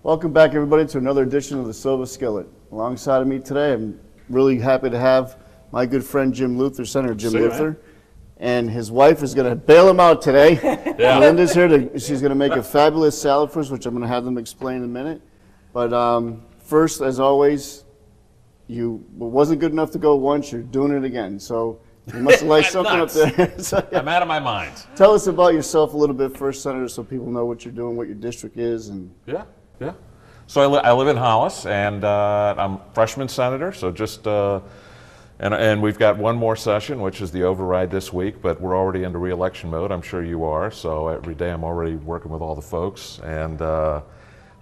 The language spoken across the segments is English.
Welcome back, everybody, to another edition of the Silva Skillet. Alongside of me today, I'm really happy to have my good friend Jim Luther, Senator Jim Luther. And his wife is going to bail him out today. Melinda's here. She's going to make a fabulous salad for us, which I'm going to have them explain in a minute. But first, as always, it wasn't good enough to go once. You're doing it again. So you must have liked something up there. So, yeah. I'm out of my mind. Tell us about yourself a little bit first, Senator, so people know what you're doing, what your district is. Yeah. So I live in Hollis, and I'm freshman senator. So just and we've got one more session, which is the override this week. But we're already into re-election mode. I'm sure you are. So every day I'm already working with all the folks. And but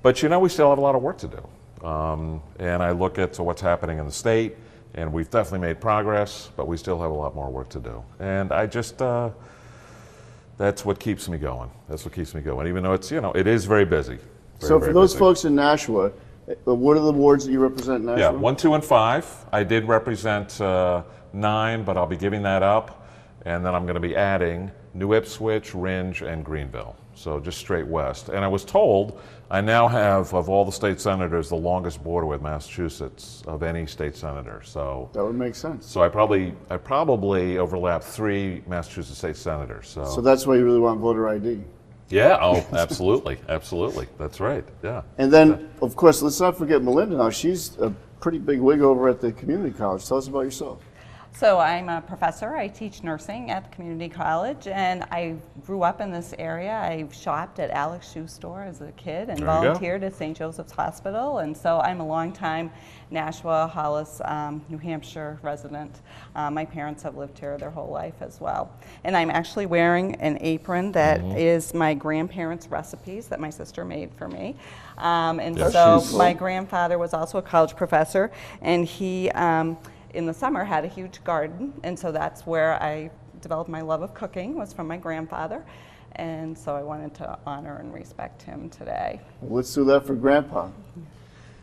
we still have a lot of work to do. And I look at what's happening in the state, and we've definitely made progress, but we still have a lot more work to do. And I just that's what keeps me going. That's what keeps me going, even though it's it is very busy. So for those folks in Nashua, what are the wards that you represent in Nashua? Yeah, 1, 2, and 5. I did represent 9, but I'll be giving that up. And then I'm going to be adding New Ipswich, Rindge, and Greenville. So just straight west. And I was told I now have, of all the state senators, the longest border with Massachusetts of any state senator. So that would make sense. So I probably overlap 3 Massachusetts state senators. So that's why you really want voter ID. Yeah, oh, absolutely, absolutely. That's right, yeah. And then, of course, let's not forget Melinda now. She's a pretty big wig over at the community college. Tell us about yourself. So I'm a professor. I teach nursing at the community college, and I grew up in this area. I shopped at Alex Shoe Store as a kid and volunteered at St. Joseph's Hospital, and so I'm a longtime Nashua, Hollis, New Hampshire resident. My parents have lived here their whole life as well. And I'm actually wearing an apron that is my grandparents' recipes that my sister made for me. So my grandfather was also a college professor, and he in the summer had a huge garden, and so that's where I developed my love of cooking, was from my grandfather. And so I wanted to honor and respect him today. Well, let's do that for Grandpa.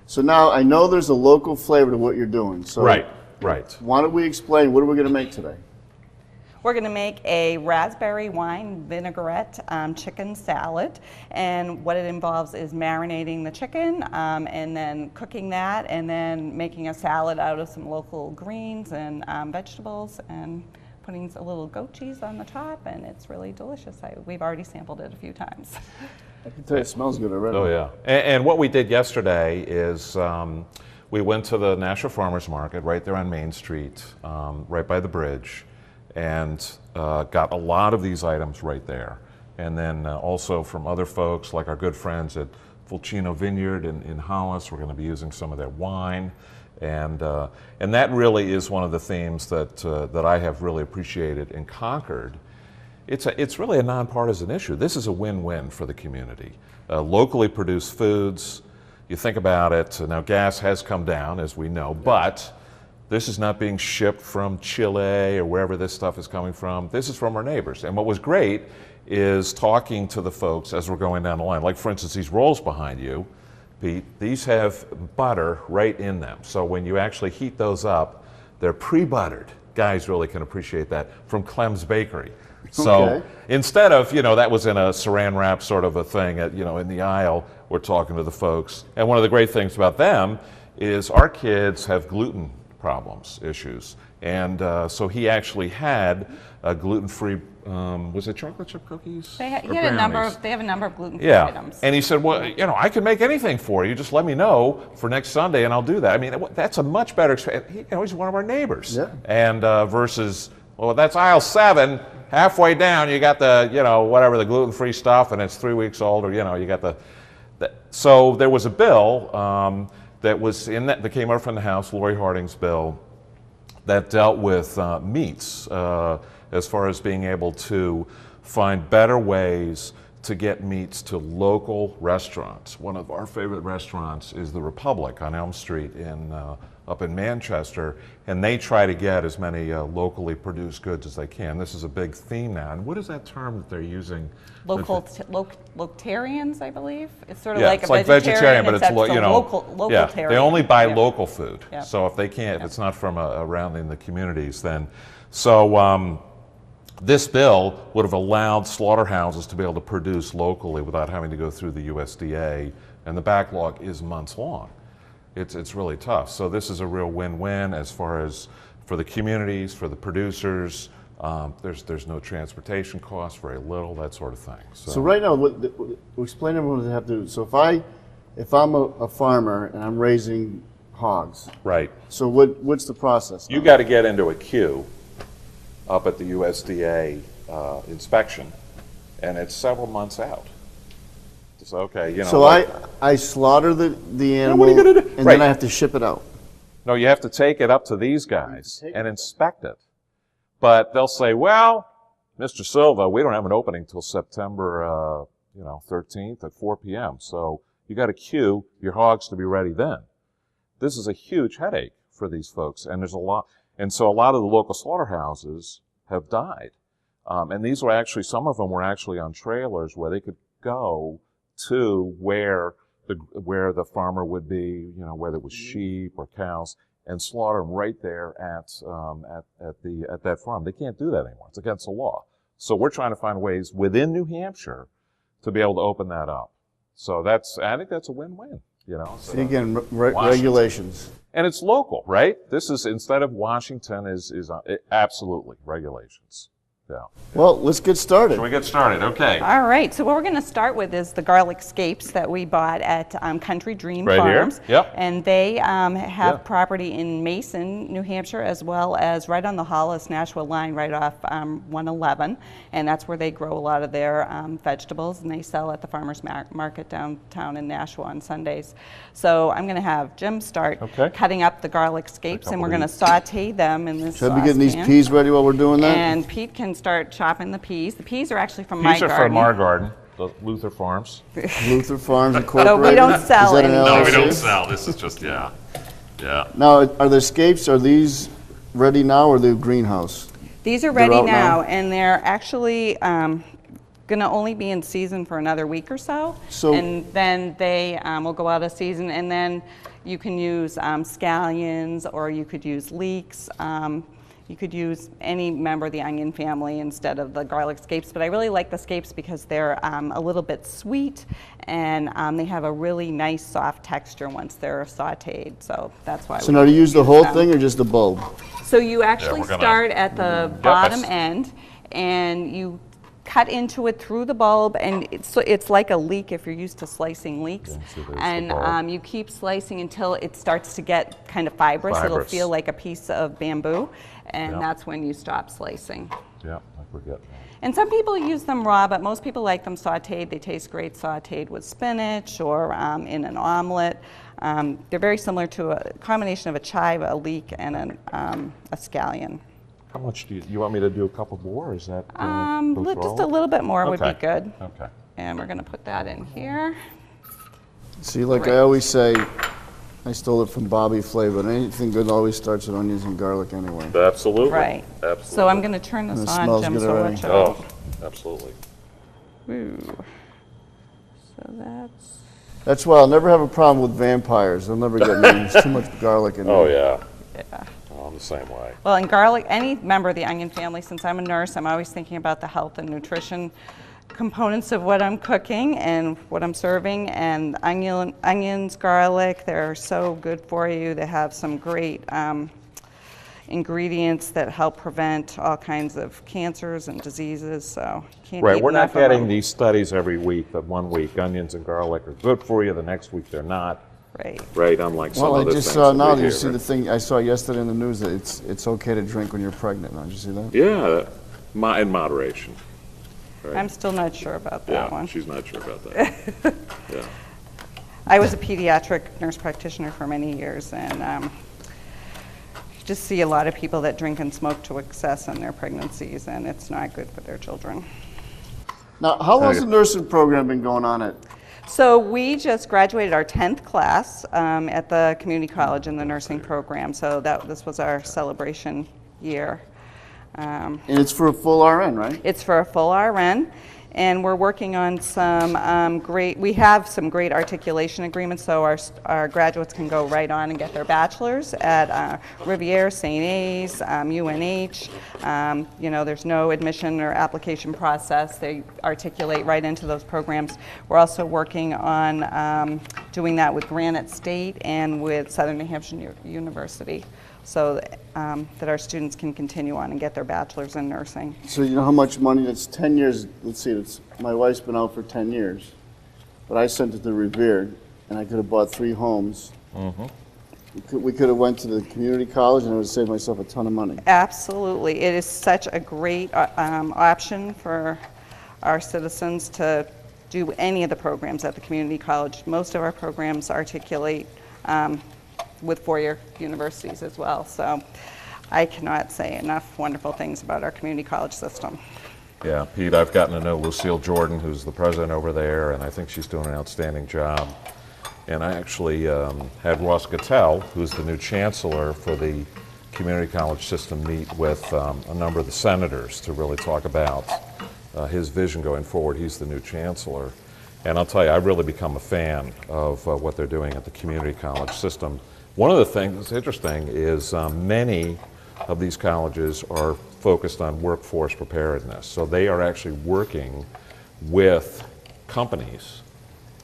So now I know there's a local flavor to what you're doing. So right. Why don't we explain, what are we going to make today? We're going to make a raspberry wine vinaigrette chicken salad, and what it involves is marinating the chicken and then cooking that, and then making a salad out of some local greens and vegetables, and putting a little goat cheese on the top, and it's really delicious. We've already sampled it a few times. I can tell you it smells good already. Oh yeah, and what we did yesterday is we went to the Nashua Farmers Market right there on Main Street, right by the bridge, and got a lot of these items right there. And then also from other folks, like our good friends at Fulcino Vineyard in Hollis, we're going to be using some of their wine. And that really is one of the themes that I have really appreciated in Concord. It's really a nonpartisan issue. This is a win-win for the community. Locally produced foods, you think about it, now gas has come down, as we know, but this is not being shipped from Chile or wherever this stuff is coming from. This is from our neighbors. And what was great is talking to the folks as we're going down the line. Like, for instance, these rolls behind you, Pete, these have butter right in them. So when you actually heat those up, they're pre-buttered. Guys really can appreciate that, from Clem's Bakery. So instead of, that was in a saran wrap sort of a thing, in the aisle, we're talking to the folks. And one of the great things about them is our kids have gluten issues. And so he actually had a gluten-free, was it chocolate chip cookies? They have a number of gluten-free items. And he said, well, I can make anything for you. Just let me know for next Sunday and I'll do that. I mean, that's a much better experience. He's one of our neighbors. Yeah. And versus, well, that's aisle 7, halfway down, you got the, whatever, the gluten-free stuff, and it's 3 weeks old, or, you got the so there was a bill that was that came out from the House, Lori Harding's bill, that dealt with meats as far as being able to find better ways to get meats to local restaurants. One of our favorite restaurants is the Republic on Elm Street up in Manchester, and they try to get as many locally produced goods as they can. This is a big theme now. And what is that term that they're using? Loctarians, I believe. It's sort of like a vegetarian, but it's local. They only buy local food. Yeah. So if they can't, if it's not from around in the communities, then this bill would have allowed slaughterhouses to be able to produce locally without having to go through the USDA and the backlog is months long. It's really tough. So this is a real win-win as far as for the communities, for the producers. There's no transportation costs, very little, that sort of thing. So right now, explain everyone what they have to do. So if I'm a farmer and I'm raising hogs, right. So what's the process? You got to get into a queue up at the USDA inspection, and it's several months out. So okay, you know. So I slaughter the animal, what are you gonna do? and then I have to ship it out. No, you have to take it up to these guys and inspect it. But they'll say, well, Mr. Silva, we don't have an opening till September 13th at 4 p.m. So you got to queue your hogs to be ready then. This is a huge headache for these folks, and there's a lot. And so a lot of the local slaughterhouses have died. And these were actually, some of them were actually on trailers where they could go to where the farmer would be, whether it was sheep or cows, and slaughter them right there at that farm. They can't do that anymore. It's against the law. So we're trying to find ways within New Hampshire to be able to open that up. So I think that's a win-win. So See again, regulations. And it's local, right? This is, instead of Washington, is absolutely regulations. Yeah. Well, let's get started. Shall we get started? Okay. All right, so what we're going to start with is the garlic scapes that we bought at Country Dream Right Farms. here? Yep. And they have property in Mason, New Hampshire, as well as right on the Hollis-Nashua line right off 111. And that's where they grow a lot of their vegetables, and they sell at the farmers market downtown in Nashua on Sundays. So I'm going to have Jim start cutting up the garlic scapes, and we're going to saute them in this Should I be getting these peas ready while we're doing that? And Pete can start chopping the peas. The peas are actually from These my are garden. from our garden, the Luther Farms. Luther Farms Incorporated. No, we don't sell any. No, we LLC? don't sell. This is just, yeah. Now, are the scapes, are these ready now or the greenhouse? These are ready out now, now? and they're actually going to only be in season for another week or so. And then they will go out of season, and then you can use scallions, or you could use leeks. You could use any member of the onion family instead of the garlic scapes, but I really like the scapes because they're a little bit sweet, and they have a really nice soft texture once they're sauteed, so that's why. So now do you use the whole thing or just the bulb? So you actually start at the bottom end, and you cut into it through the bulb, and it's like a leek if you're used to slicing leeks. And you keep slicing until it starts to get kind of fibrous. It'll feel like a piece of bamboo, and that's when you stop slicing. Yeah, I forget. And some people use them raw, but most people like them sauteed. They taste great sauteed with spinach or in an omelet. They're very similar to a combination of a chive, a leek, and a scallion. How much do you want me to do? A couple more? Or is that just a little bit more would be good. Okay. And we're going to put that in here. See, like I always say, I stole it from Bobby Flay, but anything good always starts with onions and garlic anyway. Absolutely. Right. Absolutely. So I'm going to turn this on, smells Jim, good so already. watch out. Oh, absolutely. Ooh. So That's why I'll never have a problem with vampires. They'll never get me. There's too much garlic in there. Oh, yeah. yeah. Oh, I'm the same way. Well, and garlic, any member of the onion family, since I'm a nurse, I'm always thinking about the health and nutrition components of what I'm cooking and what I'm serving. And onions, garlic, they're so good for you. They have some great ingredients that help prevent all kinds of cancers and diseases. So can't Right, eat we're not enough of getting them. these studies every week that one week onions and garlic are good for you, the next week they're not. Right. Right, unlike some Well, I other just things saw that now, we you hear, see right? the thing I saw yesterday in the news that it's okay to drink when you're pregnant. Now, did you see that? Yeah, in moderation. Right. I'm still not sure about that one. She's not sure about that. Yeah. I was a pediatric nurse practitioner for many years, and you just see a lot of people that drink and smoke to excess in their pregnancies, and it's not good for their children. Now, how long's the nursing program been going on at? So we just graduated our 10th class at the community college in the nursing program, so this was our celebration year. And it's for a full RN, right? It's for a full RN, And we're working on some we have some great articulation agreements, so our graduates can go right on and get their bachelor's at Riviere, St. A's, UNH. There's no admission or application process. They articulate right into those programs. We're also working on doing that with Granite State and with Southern New Hampshire University, so that our students can continue on and get their bachelor's in nursing. So you know how much money? That's 10 years. Let's see, my wife's been out for 10 years, but I sent it to Revere, and I could have bought 3 homes. Mm-hmm. We could have went to the community college, and I would have saved myself a ton of money. Absolutely. It is such a great option for our citizens to do any of the programs at the community college. Most of our programs articulate with four-year universities as well. So I cannot say enough wonderful things about our community college system. Yeah, Pete, I've gotten to know Lucille Jordan, who's the president over there, and I think she's doing an outstanding job. And I actually had Ross Gattell, who's the new chancellor for the community college system, meet with a number of the senators to really talk about his vision going forward. He's the new chancellor. And I'll tell you, I've really become a fan of what they're doing at the community college system. One of the things that's interesting is many of these colleges are focused on workforce preparedness. So they are actually working with companies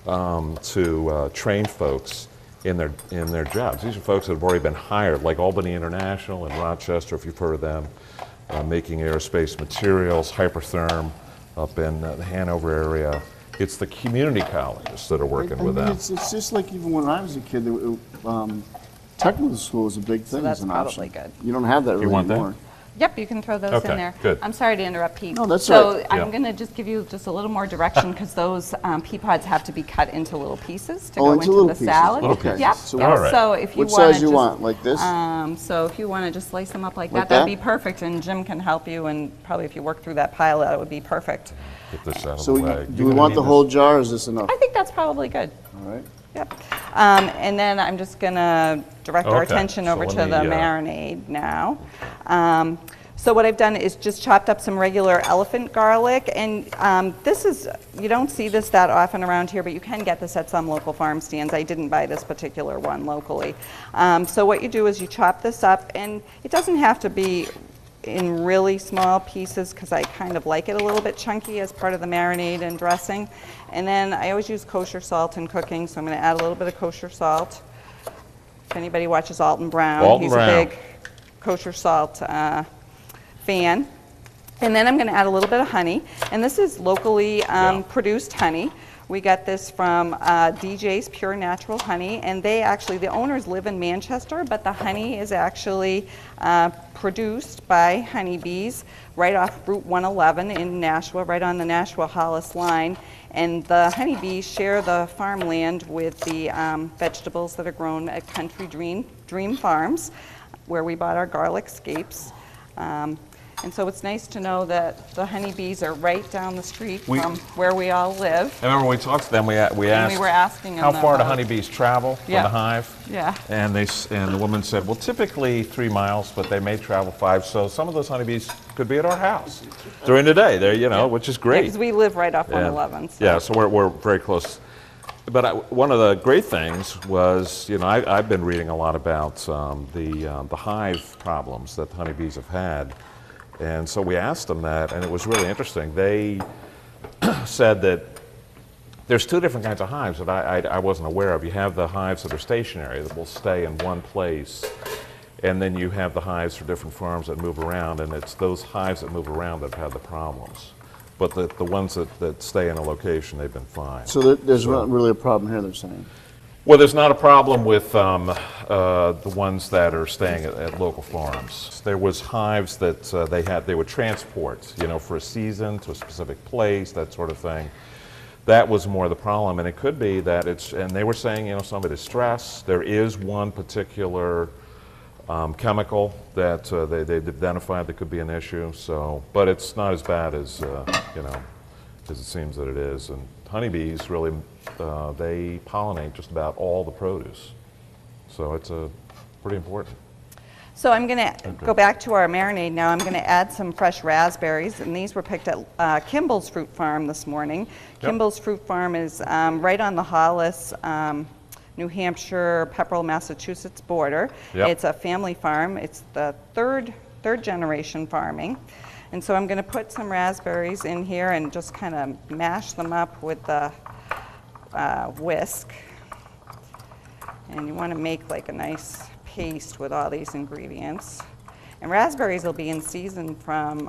to train folks in their jobs. These are folks that have already been hired, like Albany International in Rochester, if you've heard of them, making aerospace materials, Hypertherm up in the Hanover area. It's the community colleges that are working with them. It's just like even when I was a kid, technical school was a big thing that's as an option. probably good. You don't have that really want that? anymore. Yep, you can throw those in there. Good. I'm sorry to interrupt, Pete. No, that's so all right. I'm Yeah. going to just give you just a little more direction because those pea pods have to be cut into little pieces to Oh, go into into little the pieces. salad. Okay. Yep. So yep. all right. So if you What want size you want? Like this? So if you want to just slice them up like Like that'd that? be perfect, and Jim can help you. And probably if you work through that pile, that would be perfect. Get this out of So the way. do we want the whole jar, or is this enough? I think that's probably good. All right. Yep. And then I'm just going to direct our Okay. attention So over let to me, the marinade now. So what I've done is just chopped up some regular elephant garlic, and this is, you don't see this that often around here, but you can get this at some local farm stands. I didn't buy this particular one locally. So what you do is you chop this up, and it doesn't have to be in really small pieces because I kind of like it a little bit chunky as part of the marinade and dressing. And then I always use kosher salt in cooking, so I'm going to add a little bit of kosher salt. If anybody watches Alton Brown, Alton he's Brown. a big kosher salt fan. And then I'm going to add a little bit of honey, and this is locally produced honey. We got this from DJ's Pure Natural Honey, and they actually, the owners live in Manchester, but the honey is actually produced by honeybees right off Route 111 in Nashua, right on the Nashua-Hollis line. And the honeybees share the farmland with the vegetables that are grown at Country Dream Farms, where we bought our garlic scapes. And so it's nice to know that the honeybees are right down the street from where we all live. I remember when we talked to them, we asked, we were asking them how far do about- honeybees travel from Yeah. the hive? Yeah. And the woman said, well, typically 3 miles, but they may travel 5. So some of those honeybees could be at our house during the day. There, which is great. Because we live right off 111. So. Yeah, so we're very close. But one of the great things was, I've been reading a lot about the hive problems that the honeybees have had. And so we asked them that, and it was really interesting. They said that there's 2 different kinds of hives that I wasn't aware of. You have the hives that are stationary, that will stay in one place, and then you have the hives for different farms that move around, and it's those hives that move around that have had the problems. But the ones that stay in a location, they've been fine. So there's not really a problem here, they're saying. Well, there's not a problem with the ones that are staying at local farms. There was hives that they would transport, for a season to a specific place, that sort of thing. That was more the problem, and it could be that and they were saying, some of it is stress. There is one particular chemical that they've identified that could be an issue. So, but it's not as bad as as it seems that it is. And honeybees really, they pollinate just about all the produce. So it's pretty important. So I'm going to go back to our marinade now. I'm going to add some fresh raspberries, and these were picked at Kimball's Fruit Farm this morning. Yep. Kimball's Fruit Farm is right on the Hollis, New Hampshire, Pepperell, Massachusetts border. Yep. It's a family farm. It's the third generation farming. And so I'm going to put some raspberries in here and just kind of mash them up with the whisk. And you want to make like a nice paste with all these ingredients. And raspberries will be in season from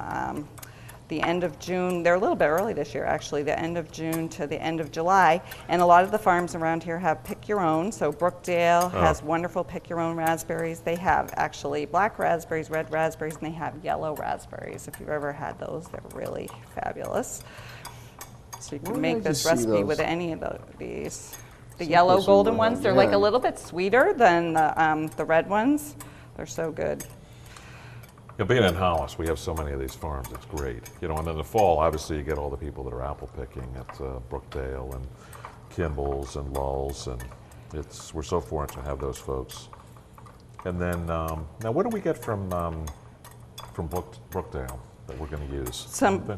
the end of June. They're a little bit early this year, actually, the end of June to the end of July. And a lot of the farms around here have pick your own. So Brookdale has wonderful pick your own raspberries. They have actually black raspberries, red raspberries, and they have yellow raspberries. If you've ever had those, they're really fabulous. So you can make this recipe with any of these. The yellow golden ones, they're like a little bit sweeter than the red ones. They're so good. Yeah, being in Hollis, we have so many of these farms. It's great. You know, and in the fall, obviously, you get all the people that are apple picking at Brookdale and Kimball's and Lulls, and we're so fortunate to have those folks. And then, now, what do we get from Brookdale that we're going to use?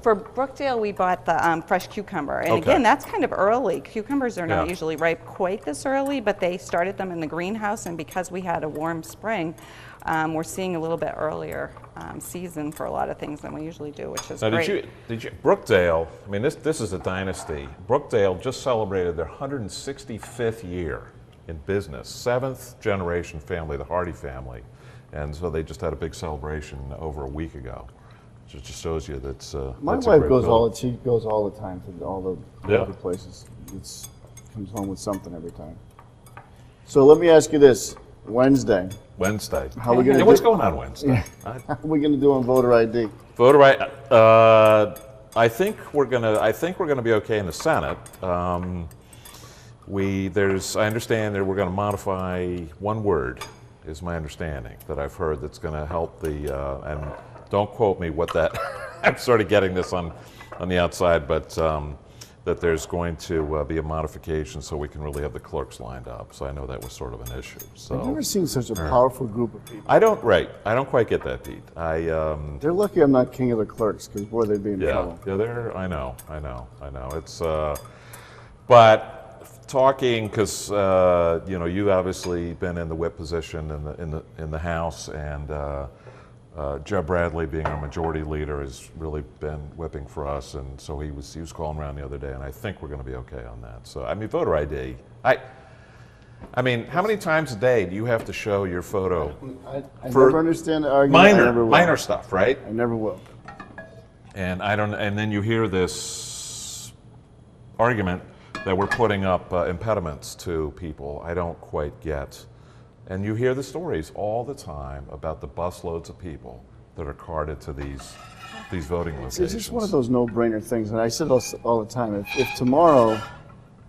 For Brookdale, we bought the fresh cucumber. And again, that's kind of early. Cucumbers are not usually ripe quite this early, but they started them in the greenhouse, and because we had a warm spring, we're seeing a little bit earlier season for a lot of things than we usually do, which is great. Did you, Brookdale, I mean, this is a dynasty. Brookdale just celebrated their 165th year in business, 7th generation family, the Hardy family. And so they just had a big celebration over a week ago. It just shows you that's my wife goes all the time to all the places. Comes home with something every time. So let me ask you this: Wednesday. How are we gonna? What's going on Wednesday? How are we gonna do on voter ID? Voter ID. I think we're gonna be okay in the Senate. I understand that we're gonna modify one word. Is my understanding that I've heard that's going to help the and. Don't quote me what that, I'm sort of getting this on the outside, but that there's going to be a modification so we can really have the clerks lined up. So I know that was sort of an issue. So I've never seen such a powerful group of people. I don't quite get that, Pete. They're lucky I'm not king of the clerks, because boy, they'd be in trouble. Yeah, I know. It's, but talking, because you obviously been in the whip position in the House, and Jeb Bradley, being our majority leader, has really been whipping for us, and so he was calling around the other day, and I think we're going to be okay on that. So I mean, voter ID. I mean, how many times a day do you have to show your photo? I never understand the argument. Minor stuff, right? I never will. And and then you hear this argument that we're putting up impediments to people. I don't quite get. And you hear the stories all the time about the busloads of people that are carted to these voting locations. It's just one of those no-brainer things, and I said all the time, if tomorrow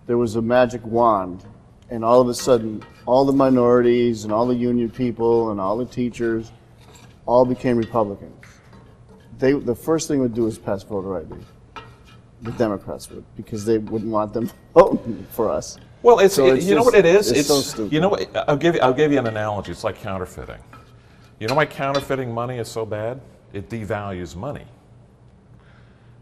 there was a magic wand, and all of a sudden all the minorities and all the union people and all the teachers all became Republicans, the first thing would do is pass voter ID. The Democrats would, because they wouldn't want them voting for us. Well, you know what it is? It's so stupid. You know what? I'll give you an analogy. It's like counterfeiting. You know why counterfeiting money is so bad? It devalues money.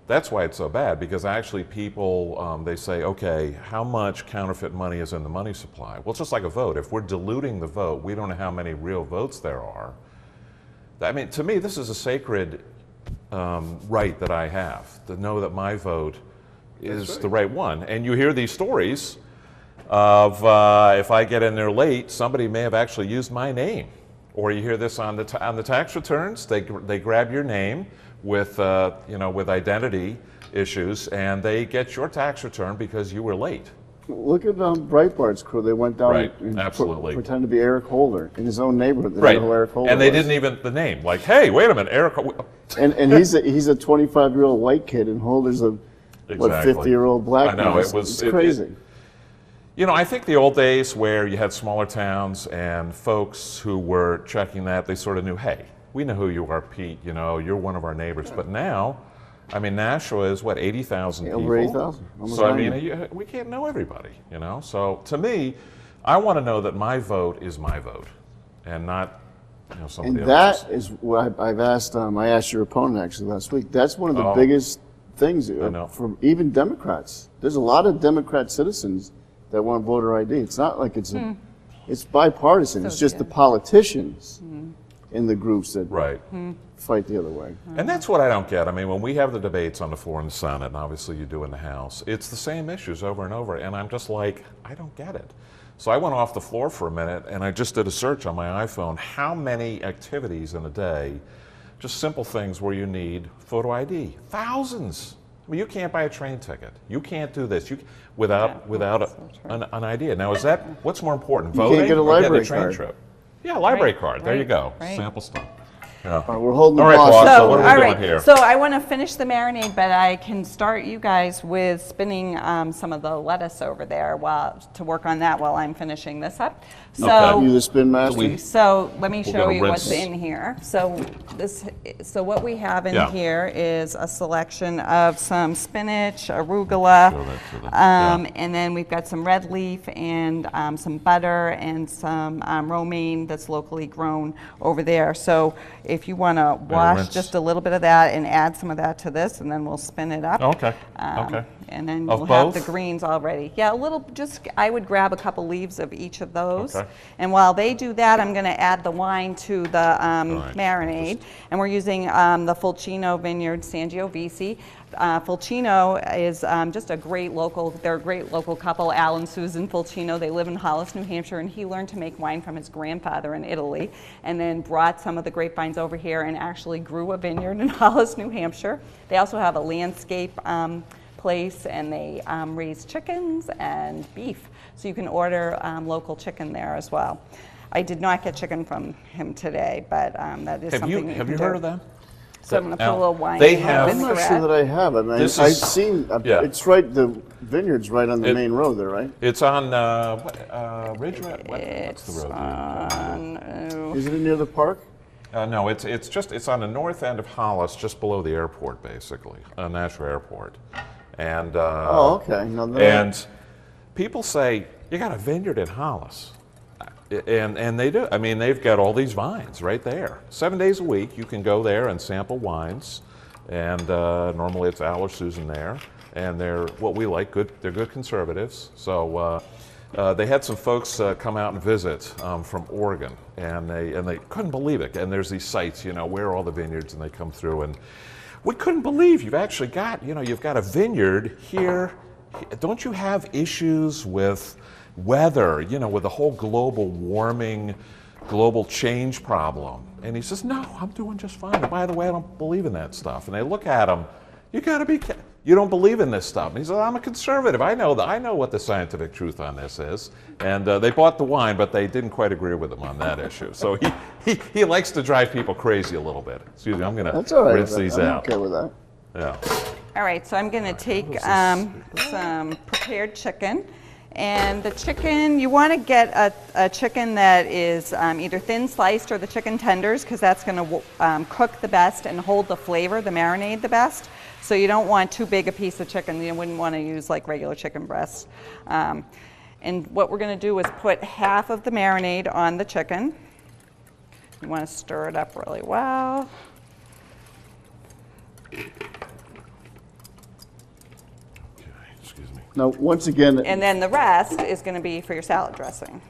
That's why it's so bad, because actually people, they say, okay, how much counterfeit money is in the money supply? Well, it's just like a vote. If we're diluting the vote, we don't know how many real votes there are. I mean, to me, this is a sacred right that I have, to know that my vote is the right one. And you hear these stories of if I get in there late, somebody may have actually used my name. Or you hear this on the tax returns. They grab your name with with identity issues, and they get your tax return because you were late. Look at Breitbart's crew. They went down and pretended to be Eric Holder in his own neighborhood. Right, Eric Holder and they didn't even the name. Like, hey, wait a minute, Eric. And he's a 25-year-old white kid, and Holder's a 50-year-old black man. I know it's crazy. I think the old days where you had smaller towns and folks who were checking that, they sort of knew, hey, we know who you are, Pete. You're one of our neighbors. But now, I mean, Nashua is 80,000 people. Over 80,000. So I mean, we can't know everybody. So to me, I want to know that my vote is my vote, and not some And of the others. that is what I've asked. I asked your opponent actually last week. That's one of the Oh. biggest things know. for even Democrats. There's a lot of Democrat citizens that want voter ID. It's not like it's bipartisan. It's just the politicians in the groups that Right. fight the other way. And that's what I don't get. I mean, when we have the debates on the floor in the Senate, and obviously you do in the House, it's the same issues over and over, and I'm just like, I don't get it. So I went off the floor for a minute, and I just did a search on my iPhone, how many activities in a day, just simple things where you need photo ID? Thousands. I mean, you can't buy a train ticket. You can't do this without an idea. Now, is that, what's more important, voting can't get a or getting library a train card. trip? Yeah, library card. There you right, go. right. Sample stuff. All right, we're holding the All right, boss. boss. up. So what are we all doing right. here? So I want to finish the marinade, but I can start you guys with spinning some of the lettuce over there to work on that while I'm finishing this up. So. Okay. You the spin master? So let me show gotta you what's rinse. in here. So what we have in Yeah. here is a selection of some spinach, arugula, Show that to them. Yeah. and then we've got some red leaf and some butter and some romaine that's locally grown over there. So if you want to wash rinse. just a little bit of that and add some of that to this, and then we'll spin it up. Okay. Okay. And then Of we'll have the both? greens already. Yeah, a little, I would grab a couple leaves of each of those. Okay. And while they do that, I'm going to add the wine to the right. marinade. And we're using the Fulcino Vineyard Sangiovese. Fulcino is just a great local, they're a great local couple, Al and Susan Fulcino. They live in Hollis, New Hampshire, and he learned to make wine from his grandfather in Italy, and then brought some of the grapevines over here and actually grew a vineyard in Hollis, New Hampshire. They also have a landscape place, and they raise chickens and beef. So you can order local chicken there as well. I did not get chicken from him today, but that is something Have you can heard do. of them? So I'm going to put a Now, little wine they in the have- I'm not vinaigrette. sure that I have it. This I've is- seen, yeah. it's right, the vineyard's right on the It- main road there, right? It's on Ridge. What's It's the road? on, Isn't it near the park? No, it's on the north end of Hollis, just below the airport, basically, Nashua Airport. And Oh, okay. No, and people say you got a vineyard in Hollis, and they do. I mean, they've got all these vines right there. 7 days a week, you can go there and sample wines, and normally it's Al or Susan there, and they're what we like. Good, they're good conservatives. So they had some folks come out and visit from Oregon, and they couldn't believe it. And there's these sites, where are all the vineyards, and they come through, and we couldn't believe you've actually got, you've got a vineyard here. Don't you have issues with weather, with the whole global warming, global change problem? And he says, no, I'm doing just fine. And by the way, I don't believe in that stuff. And they look at him, you don't believe in this stuff. And he says, I'm a conservative. I know what the scientific truth on this is. And they bought the wine, but they didn't quite agree with him on that issue. So he likes to drive people crazy a little bit. Excuse me, I'm going That's all to right. rinse these I'm out. okay with that. Yeah. all right, so I'm going to take some prepared chicken. And the chicken, you want to get a chicken that is either thin sliced or the chicken tenders, because that's going to cook the best and hold the flavor, the marinade the best. So you don't want too big a piece of chicken. You wouldn't want to use like regular chicken breasts. And what we're going to do is put half of the marinade on the chicken. You want to stir it up really well. Excuse me. Now, once again, And then the rest is going to be for your salad dressing.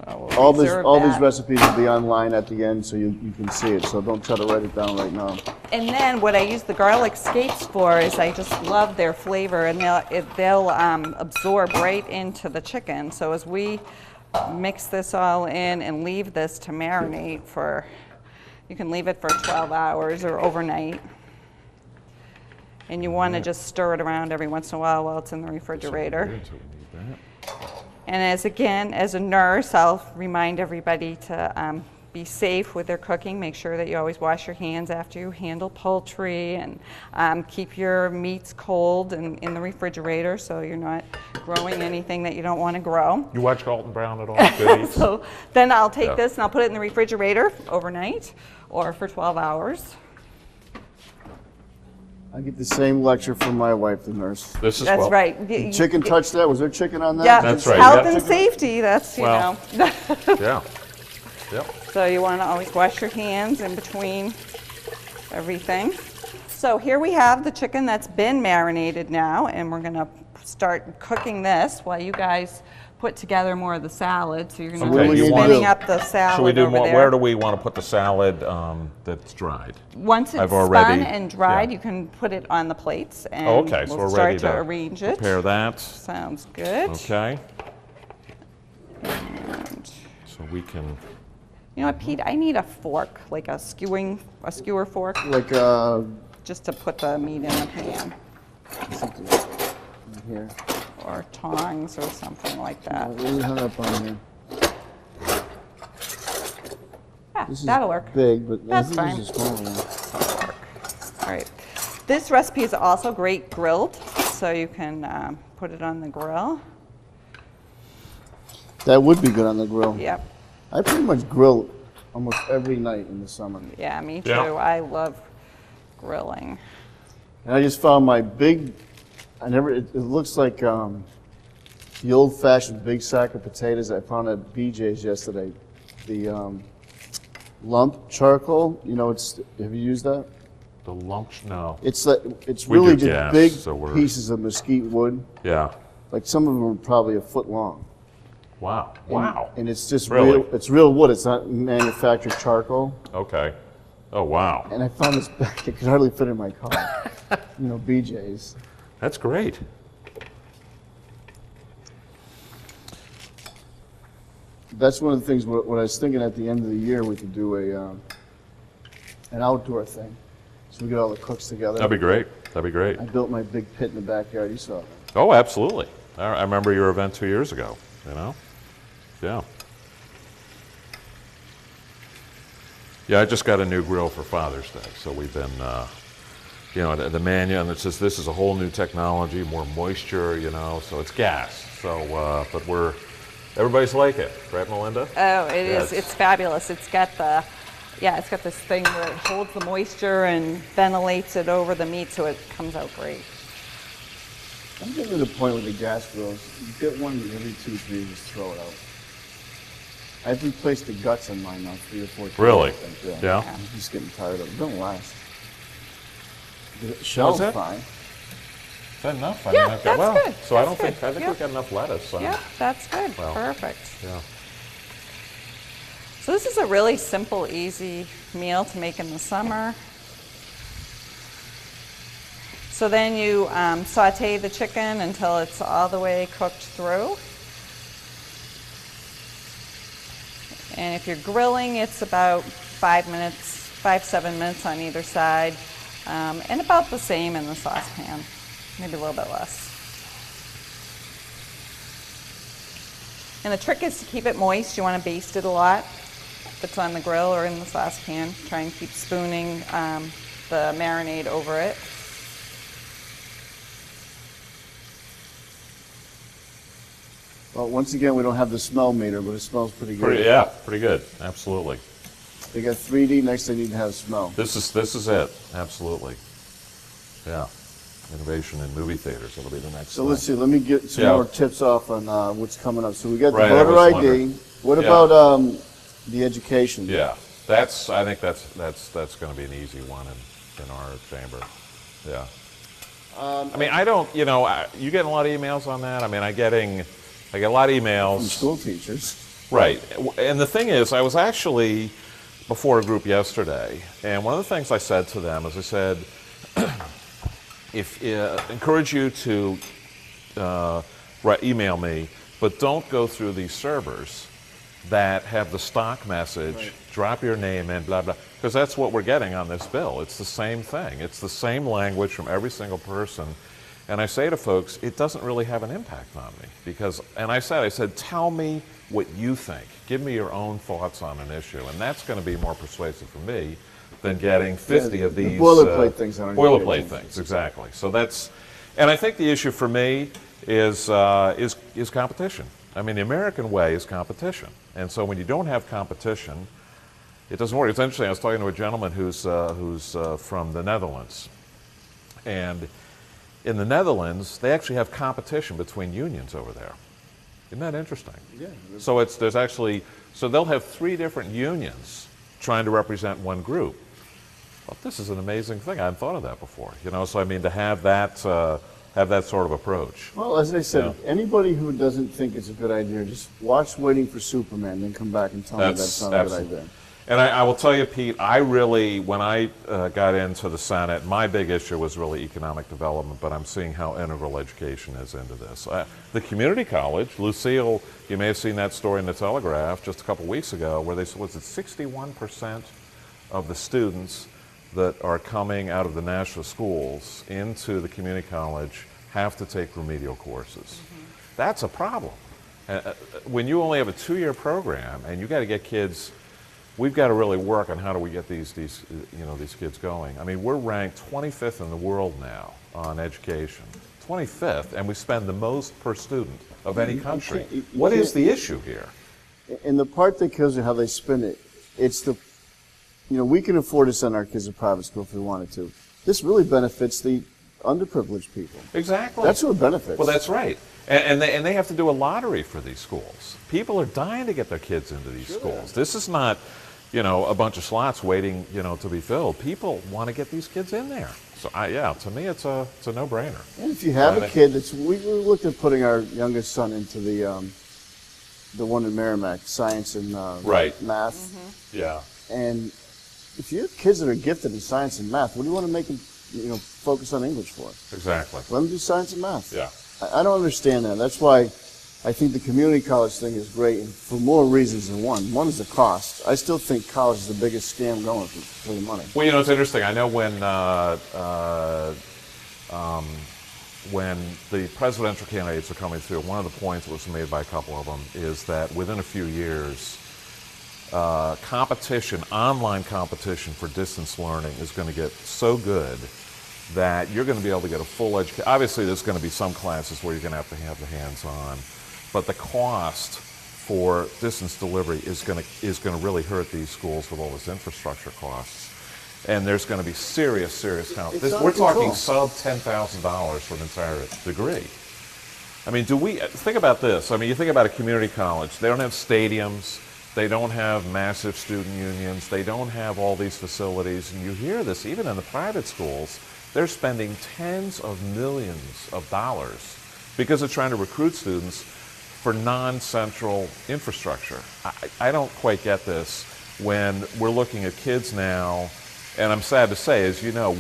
So we'll all these reserve these that. recipes will be online at the end, so you can see it. So don't try to write it down right now. And then what I use the garlic scapes for is I just love their flavor, and they'll absorb right into the chicken. So as we mix this all in and leave this to marinate for, you can leave it for 12 hours or overnight. And you want to just stir it around every once in a while it's in the refrigerator. And as a nurse, I'll remind everybody to be safe with their cooking. Make sure that you always wash your hands after you handle poultry, and keep your meats cold and in the refrigerator so you're not growing anything that you don't want to grow. You watch Galton Brown at all? Good Eats? So then I'll take Yeah. this and I'll put it in the refrigerator overnight or for 12 hours. I get the same lecture from my wife, the nurse. This is That's well, right. Chicken touched that? Was there chicken on that? Yeah, That's right, health yeah. and safety. That's Well, know. Yeah. Yep. So you want to always wash your hands in between everything. So here we have the chicken that's been marinated now, and we're going to start cooking this while you guys put together more of the salad. So you're going to Okay, be you want- spinning up the salad Should we do over more? there. Where do we want to put the salad that's dried? Once it's I've already- spun and dried, yeah. you can put it on the plates, and Oh, okay, so we'll we're start ready to to arrange it. prepare that. Sounds good. Okay, And so we can. you know what, Pete? I need a fork, like a skewer fork, Like just to put the meat in the pan, here. or tongs or something like that. What do we hung up on here? Yeah, This is that'll work. big, but That's I think this is a small one. All right. This recipe is also great grilled, so you can put it on the grill. That would be good on the grill. Yep. I pretty much grill almost every night in the summer. Yeah, me too. Yeah. I love grilling. And I just found my big, it looks like the old-fashioned big sack of potatoes I found at BJ's yesterday. The lump charcoal, you know, have you used that? The lumps, no. It's We really do just gas, big so we're- pieces of mesquite wood. Yeah. Like some of them are probably a foot long. Wow. And- Wow. And it's just Really? it's real wood. It's not manufactured charcoal. Okay. Oh, wow. And I found this back. It could hardly fit in my car. You know, BJ's. That's great. That's one of the things. What I was thinking at the end of the year, we could do an outdoor thing. So we get all the cooks together. That'd be great. That'd be great. I built my big pit in the backyard. You saw it. Oh, absolutely. I remember your event 2 years ago, you know? Yeah. Yeah, I just got a new grill for Father's Day, so we've been, you know, the menu, and it says this is a whole new technology, more moisture, you know, so it's gas. So, but everybody's like it, right, Melinda? Oh, it Yes. is. It's fabulous. It's got it's got this thing where it holds the moisture and ventilates it over the meat, so it comes out great. I'm getting to the point with the gas grills. You get one every 2-3 years, just throw it out. I've replaced the guts on mine now 3 or 4 times. Really? I think, Yeah? I'm just getting tired of it. It don't last. The shell's that? fine. Is that enough? Yeah, I've got- that's good. So I That's think good. we've Yeah. got enough lettuce. Yeah, that's good. Well. Perfect. Yeah. So this is a really simple, easy meal to make in the summer. So then you saute the chicken until it's all the way cooked through. And if you're grilling, it's about 5-7 minutes on either side, and about the same in the saucepan, maybe a little bit less. And the trick is to keep it moist. You want to baste it a lot if it's on the grill or in the saucepan. Try and keep spooning the marinade over it. Well, once again, we don't have the smell meter, but it smells pretty good. Pretty good. Absolutely. They got 3D, next they need to have smell. This is it. Absolutely. Yeah. Innovation in movie theaters. That'll be the next. So let's see, let me get some Yeah. more tips off on what's coming up. So we got the Right, I voter was ID. wondering. What Yeah. about the education? Yeah. I think that's going to be an easy one in our chamber. Yeah. I mean, I don't. You know, you getting a lot of emails on that? I mean, I get a lot of emails. From school teachers. Right. And the thing is, I was actually before a group yesterday, and one of the things I said to them is I said, encourage you to email me, but don't go through these servers that have the stock message, Right. drop your name in, blah, blah, because that's what we're getting on this bill. It's the same thing. It's the same language from every single person. And I say to folks, it doesn't really have an impact on me because, and I said, tell me what you think. Give me your own thoughts on an issue. And that's going to be more persuasive for me than getting 50 of the these boilerplate things on our boilerplate education. things, exactly. So that's, and I think the issue for me is competition. I mean, the American way is competition. And so when you don't have competition, it doesn't work. It's interesting. I was talking to a gentleman who's from the Netherlands. And in the Netherlands, they actually have competition between unions over there. Isn't that interesting? Yeah. So there's actually So they'll have 3 different unions trying to represent one group. Well, this is an amazing thing. I hadn't thought of that before. So I mean, to have that sort of approach. Well, as I said, anybody who doesn't think it's a good idea, just watch Waiting for Superman, then come back and tell me that's not a good idea. And I will tell you, Pete, when I got into the Senate, my big issue was really economic development, but I'm seeing how integral education is into this. The community college, Lucille, you may have seen that story in the Telegraph just a couple weeks ago, where they said, was it 61% of the students that are coming out of the national schools into the community college have to take remedial courses. That's a problem. When you only have a 2-year program and you got to get kids, we've got to really work on how do we get these kids going. I mean, we're ranked 25th in the world now on education. 25th, and we spend the most per student of any country. What is the issue here? And the part that kills you how they spin it, it's we can afford to send our kids to private school if we wanted to. This really benefits the underprivileged people. Exactly. That's who it benefits. Well, that's right. And they have to do a lottery for these schools. People are dying to get their kids into these schools. This is not, a bunch of slots waiting, to be filled. People want to get these kids in there. So, to me, it's a no-brainer. And if you have a kid we looked at putting our youngest son into the one in Merrimack, science and math. Yeah. And if you have kids that are gifted in science and math, what do you want to make them, focus on English for? Exactly. Let them do science and math. Yeah. I don't understand that. That's why I think the community college thing is great, and for more reasons than one. One is the cost. I still think college is the biggest scam going for the money. Well, it's interesting. I know when the presidential candidates are coming through, one of the points that was made by a couple of them is that within a few years, online competition for distance learning is going to get so good that you're going to be able to get a full education. Obviously, there's going to be some classes where you're going to have the hands-on, but the cost for distance delivery is going to really hurt these schools with all this infrastructure costs. And there's going to be serious competition. We're talking sub $10,000 for an entire degree. I mean, think about this. I mean, you think about a community college. They don't have stadiums. They don't have massive student unions. They don't have all these facilities. And you hear this even in the private schools. They're spending tens of millions of dollars because they're trying to recruit students for non-central infrastructure. I don't quite get this when we're looking at kids now, and I'm sad to say, as you know,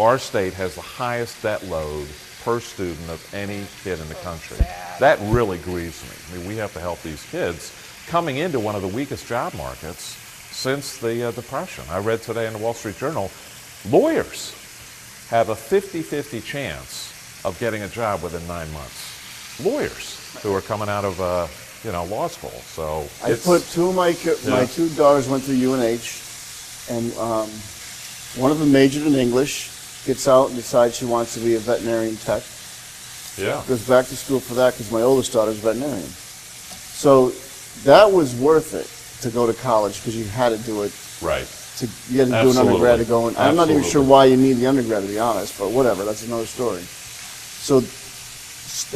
our state has the highest debt load per student of any kid in the country. That really grieves me. I mean, we have to help these kids coming into one of the weakest job markets since the Depression. I read today in the Wall Street Journal, lawyers have a 50-50 chance of getting a job within 9 months. Lawyers who are coming out of law school. So I put two of my 2 daughters went through UNH, and one of them majored in English, gets out and decides she wants to be a veterinarian tech. Yeah. Goes back to school for that because my oldest daughter's a veterinarian. So that was worth it to go to college because you had to do it. Right. You had to do an undergrad to go in. I'm not even sure why you need the undergrad, to be honest, but whatever, that's another story. So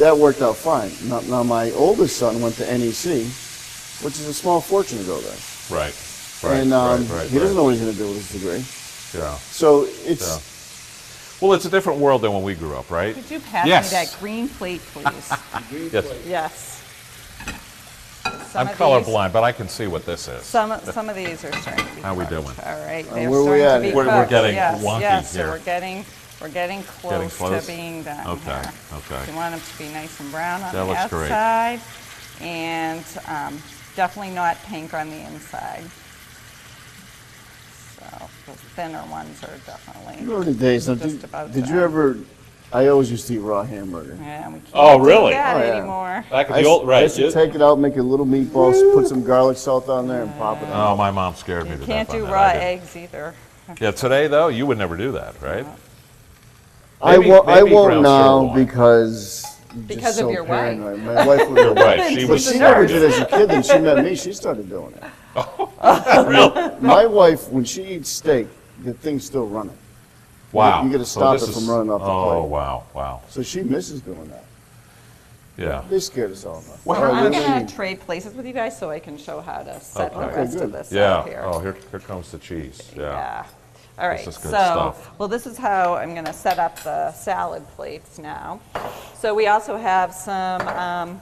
that worked out fine. Now my oldest son went to NEC, which is a small fortune to go there. Right. And he doesn't know what he's going to do with his degree. Yeah. So it's... Yeah. Well, it's a different world than when we grew up, right? Could you pass me that green plate, please? Yes. Yes. I'm colorblind, but I can see what this is. Some of these are starting to be How we doing? All right, Where they're we starting at to be here? cooked. We're getting yes, wonky yes, here. So we're getting close to being done. Okay, here. okay. You want them to be nice and brown on That the looks great. outside, and definitely not pink on the inside. So the thinner ones are definitely. Remember the days? Now, just about did you done. ever? I always used to eat raw hamburger. Yeah, we can't Oh, really? do that Oh, yeah. anymore. Back in I the old, I used to take it out, make it little meatballs, put some garlic salt on there, and pop it on. Oh, my mom scared me You to can't death on do that. raw I did. eggs either. Yeah, today though, you would never do that, right? I won't ground now sirloin. because I'm just Because of so your wife. paranoid. My wife was You're right. She But was. she never did as a kid. Then she met me. She started doing it. Real. My wife, when she eats steak, the thing's still running. Wow. You got to So stop this it from is- running off the plate. Oh, wow, wow. So she misses doing that. Yeah. They scared us all. Well, All right, I'm let's going to see. trade places with you guys so I can show how to set the Okay. rest good. of this Yeah. up here. Oh, here comes the cheese. Yeah. All right, This is good so, stuff. well, this is how I'm going to set up the salad plates now. So we also have some,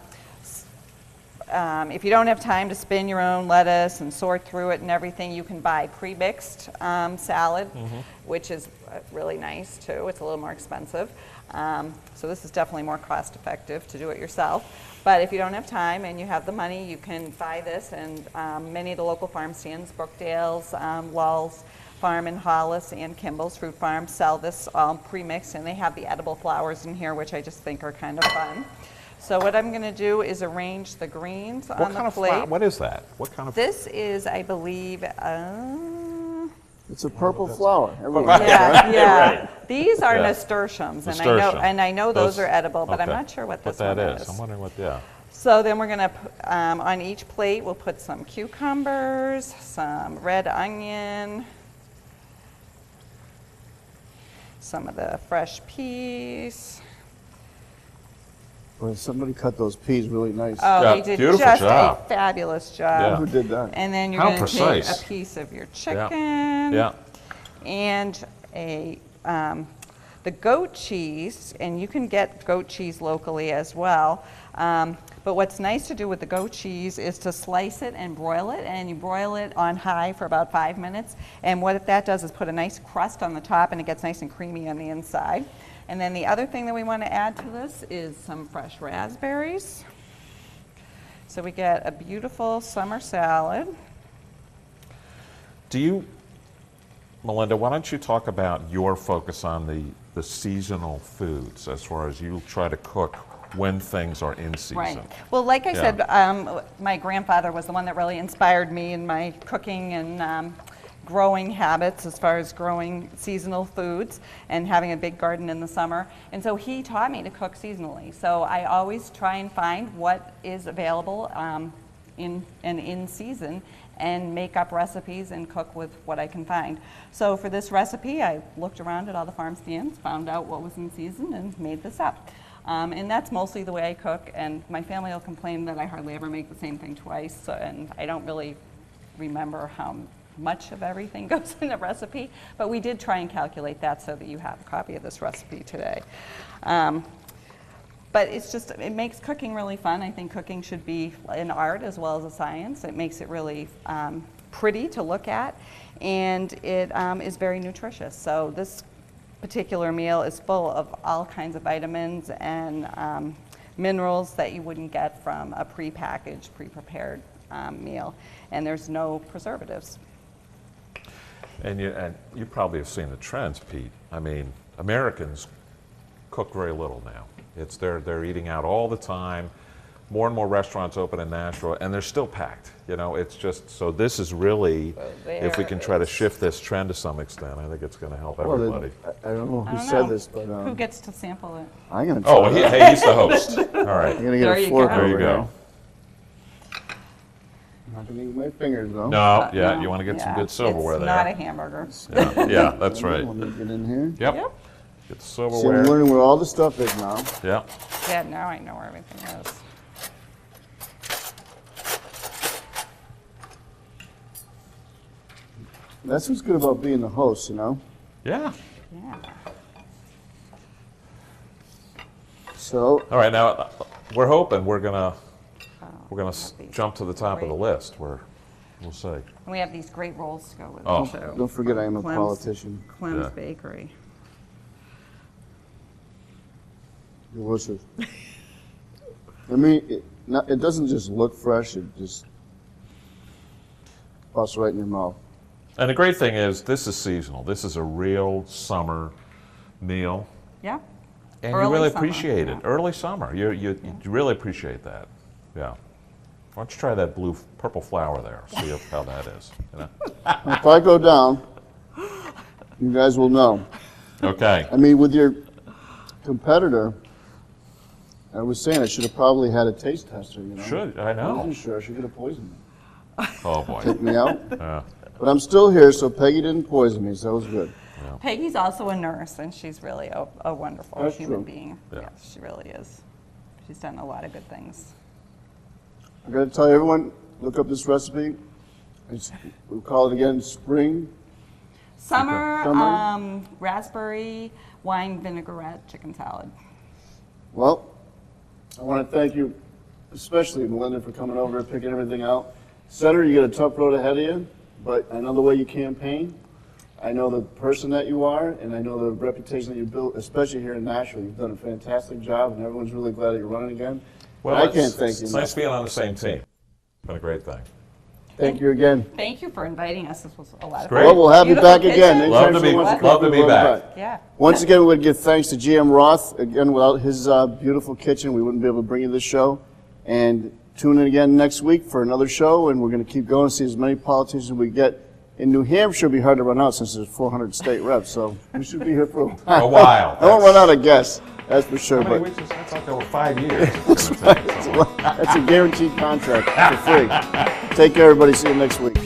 if you don't have time to spin your own lettuce and sort through it and everything, you can buy pre-mixed salad, which is really nice too. It's a little more expensive. So this is definitely more cost effective to do it yourself. But if you don't have time and you have the money, you can buy this, and many of the local farm stands, Brookdale's, Lull's Farm in Hollis, and Kimball's Fruit Farm sell this pre-mixed, and they have the edible flours in here, which I just think are kind of fun. So what I'm going to do is arrange the greens What on kind the of plate. what is that? What kind of? This is, I believe, It's a purple flower. Everyone. yeah. These are Yeah. nasturtiums, Nasturtium. and I know those are edible, but I'm okay. not sure what this that one is. I'm wondering what. Yeah. So then we're going to, on each plate, we'll put some cucumbers, some red onion, some of the fresh peas. Boy, somebody cut those peas really nice. Oh, Yeah, they did beautiful just job. a fabulous Yeah. job. Who did that? And then you're How going to take precise. a piece of your chicken. Yeah. And the goat cheese, and you can get goat cheese locally as well. But what's nice to do with the goat cheese is to slice it and broil it, and you broil it on high for about 5 minutes. And what that does is put a nice crust on the top, and it gets nice and creamy on the inside. And then the other thing that we want to add to this is some fresh raspberries. So we get a beautiful summer salad. Do you, Melinda? Why don't you talk about your focus on the seasonal foods, as far as you try to cook when things are in season? Right. Well, like I Yeah. said, my grandfather was the one that really inspired me in my cooking and growing habits as far as growing seasonal foods and having a big garden in the summer. And so he taught me to cook seasonally. So I always try and find what is available in season and make up recipes and cook with what I can find. So for this recipe, I looked around at all the farm stands, found out what was in season, and made this up. And that's mostly the way I cook, and my family will complain that I hardly ever make the same thing twice, so, and I don't really remember how much of everything goes in a recipe, but we did try and calculate that so that you have a copy of this recipe today. But it's just, it makes cooking really fun. I think cooking should be an art as well as a science. It makes it really pretty to look at, and it is very nutritious. So this particular meal is full of all kinds of vitamins and minerals that you wouldn't get from a pre-packaged, pre-prepared meal, and there's no preservatives. And you probably have seen the trends, Pete. I mean, Americans cook very little now. It's they're eating out all the time. More and more restaurants open in Nashville, and they're still packed. You know, it's just, so this is really, if we can try to shift this trend to some extent, I think it's going to help everybody. I don't know who I don't said know. this, but Who gets to sample it? I'm going to try. Oh, well, hey, he's the host. All right. I'm going to get There a you fork go. There you over go. here. I'm not going to use my fingers, though. No, yeah, No, you want to get some yeah, good silverware it's there. not a hamburger. Yeah, that's right. Let me get in here. Yep. Yep. Get the See, I'm silverware. learning where all the stuff is now. Yeah. Yeah, now I know where everything is. That's what's good about being the host, you know? Yeah. Yeah. So, All right, now we're hoping we're gonna have these jump to the top of the great- list. We'll see. And we have these great rolls to go with Oh. it, too. don't forget I am a Clem's- politician. Clem's Yeah. Bakery. Delicious. I mean, it doesn't just look fresh, it just busts right in your mouth. And the great thing is, this is seasonal. This is a real summer meal, Yeah. and Early you really summer, appreciate it. yeah. If you really appreciate that. Yeah. Why don't you try that purple flower there? See how that is. You know? If I go down, you guys will know. Okay. I mean, with your competitor, I was saying I should have probably had a taste tester, you know? Should I I know? wasn't sure. She could have poisoned me. Oh boy. Take me out. Yeah. But I'm still here, so Peggy didn't poison me, so that was good. Peggy's also a nurse, and she's really a wonderful That's human true. being. Yeah. Yes, she really is. She's done a lot of good things. I got to tell everyone, look up this recipe. We'll call it again spring. Summer. Raspberry wine vinaigrette chicken salad. Well, I want to thank you, especially Melinda, for coming over and picking everything out. Senator, you got a tough road ahead of you, but I know the way you campaign. I know the person that you are, and I know the reputation that you built, especially here in Nashville. You've done a fantastic job, and everyone's really glad that you're running again. Well, I can't thank you. It's nice being on the same team. It's been a great thing. Thank you again. Thank you for inviting us. This was a lot of Great. fun. Well, we'll have you Beautiful back again. kitchen. Love Anytime to be- she wants love come, to be we'll have back. Yeah. Once again, we would give thanks to GM Roth. Again, without his beautiful kitchen, we wouldn't be able to bring you this show. And tune in again next week for another show, and we're going to keep going to see as many politicians as we get. In New Hampshire, it'll be hard to run out since there's 400 state reps, so we should be here for a while. A while. I won't run out of guests, that's for sure. How many But weeks is that? It's like over 5 years. that's a guaranteed contract for free. Take care, everybody. See you next week.